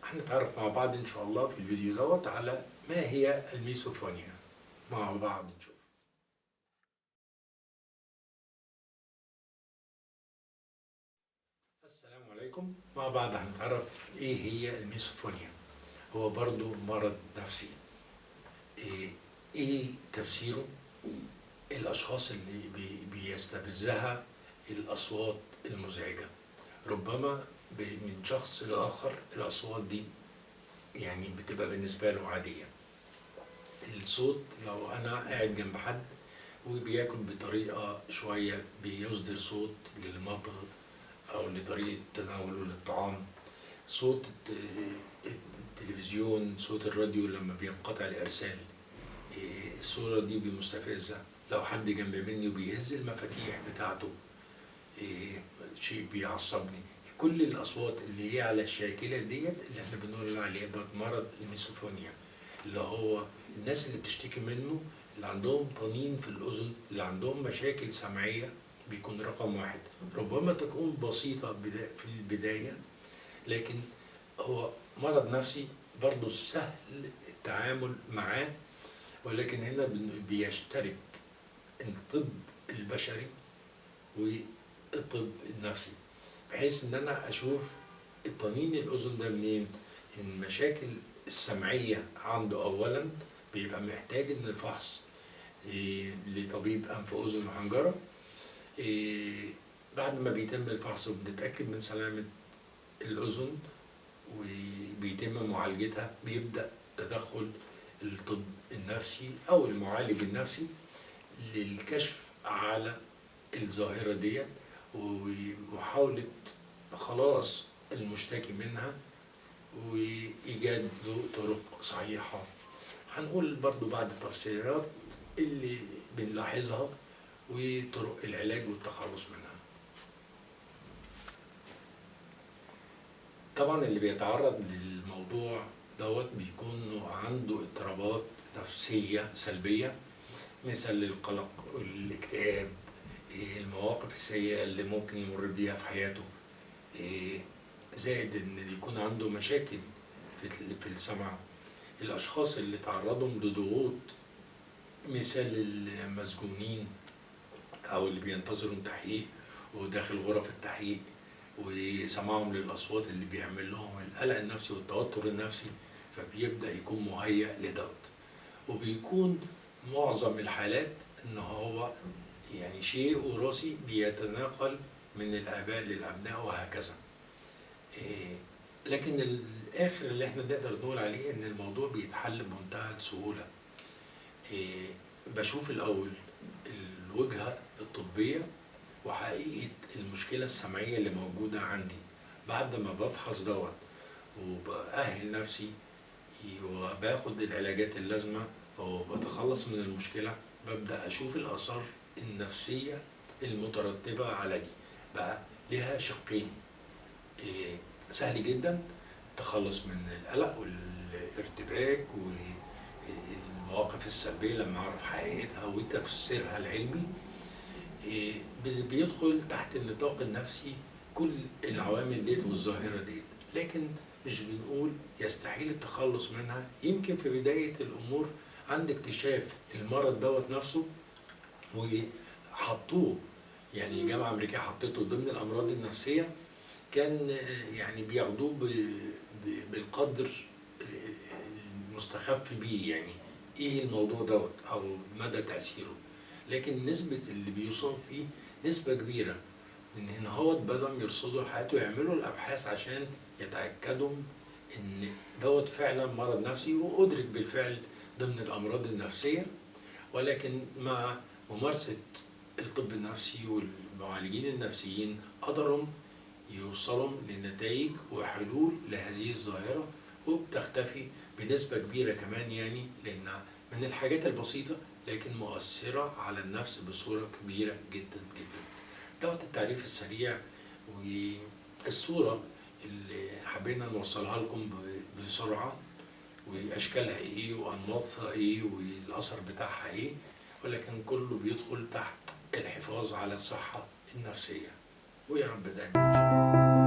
هنتعرف مع بعض إن شاء الله في الفيديو دوت على ما هي الميسوفونيا. مع بعض نشوف. السلام عليكم. مع بعض هنتعرف إيه هي الميسوفونيا. هو برضو مرض نفسي. إيه تفسيره؟ الأشخاص اللي بيستفزها الأصوات المزعجة، ربما من شخص لآخر الأصوات دي يعني بتبقى بالنسبة له عادية. الصوت لو أنا قاعد جنب حد وبياكل بطريقة شوية بيصدر صوت للمضغ أو لطريقة تناوله للطعام، صوت التلفزيون، صوت الراديو لما بينقطع الإرسال، الصورة دي بمستفزة. لو حد جنب مني وبيهز المفاتيح بتاعته، شيء بيعصبني. كل الأصوات اللي هي على الشاكلة ديت اللي احنا بنقول عليها ده مرض الميسوفونيا، اللي هو الناس اللي بتشتكي منه، اللي عندهم طنين في الأذن، اللي عندهم مشاكل سمعية، بيكون رقم واحد. ربما تكون بسيطة في البداية، لكن هو مرض نفسي برضه سهل التعامل معاه، ولكن هنا بيشترك الطب البشري والطب النفسي، بحيث ان انا اشوف الطنين الاذن ده منين. المشاكل السمعيه عنده اولا بيبقى محتاج ان الفحص لطبيب انف واذن وحنجره. بعد ما بيتم الفحص وبنتاكد من سلامه الاذن وبيتم معالجتها، بيبدا تدخل الطب النفسي او المعالج النفسي للكشف على الظاهرة ديت ومحاولة خلاص المشتكي منها وإيجاد له طرق صحيحة. هنقول برضو بعض التفسيرات اللي بنلاحظها وطرق العلاج والتخلص منها. طبعا اللي بيتعرض للموضوع دوت بيكون عنده اضطرابات نفسية سلبية، مثل القلق والاكتئاب، المواقف السيئة اللي ممكن يمر بيها في حياته، زائد ان يكون عنده مشاكل في السمع. الاشخاص اللي تعرضوا لضغوط، مثال المسجونين او اللي بينتظروا تحقيق وداخل غرف التحقيق وسماعهم للاصوات اللي بيعمل لهم القلق النفسي والتوتر النفسي، فبيبدأ يكون مهيأ لدوت. وبيكون معظم الحالات ان هو يعني شيء وراثي بيتناقل من الآباء للأبناء وهكذا. لكن الآخر اللي احنا نقدر نقول عليه إن الموضوع بيتحل بمنتهى السهولة. بشوف الأول الوجهة الطبية وحقيقة المشكلة السمعية اللي موجودة عندي. بعد ما بفحص دوت وبأهل نفسي وباخد العلاجات اللازمة وبتخلص من المشكلة، ببدأ أشوف الآثار النفسية المترتبة على دي. بقى لها شقين. سهل جدا التخلص من القلق والارتباك والمواقف السلبية لما أعرف حقيقتها وتفسيرها العلمي. بيدخل تحت النطاق النفسي كل العوامل ديت والظاهرة ديت، لكن مش بنقول يستحيل التخلص منها. يمكن في بداية الأمور عند اكتشاف المرض دوت نفسه وحطوه، يعني الجامعة الأمريكية حطيته ضمن الأمراض النفسية، كان يعني بياخدوه بالقدر المستخف بيه، يعني ايه الموضوع دوت او مدى تأثيره. لكن نسبة اللي بيصاب فيه نسبة كبيرة. من هنا هو بدأوا يرصدوا حياته ويعملوا الأبحاث عشان يتأكدوا إن دوت فعلا مرض نفسي، وأدرك بالفعل ضمن الأمراض النفسية. ولكن مع ممارسة الطب النفسي والمعالجين النفسيين قدروا يوصلوا لنتائج وحلول لهذه الظاهرة، وبتختفي بنسبة كبيرة كمان، يعني لأنها من الحاجات البسيطة لكن مؤثرة على النفس بصورة كبيرة جدا جدا. دوت التعريف السريع والصورة اللي حبينا نوصلها لكم بسرعة، وأشكالها إيه وأنماطها إيه والأثر بتاعها إيه، ولكن كله بيدخل تحت الحفاظ على الصحة النفسية. ويا رب دايما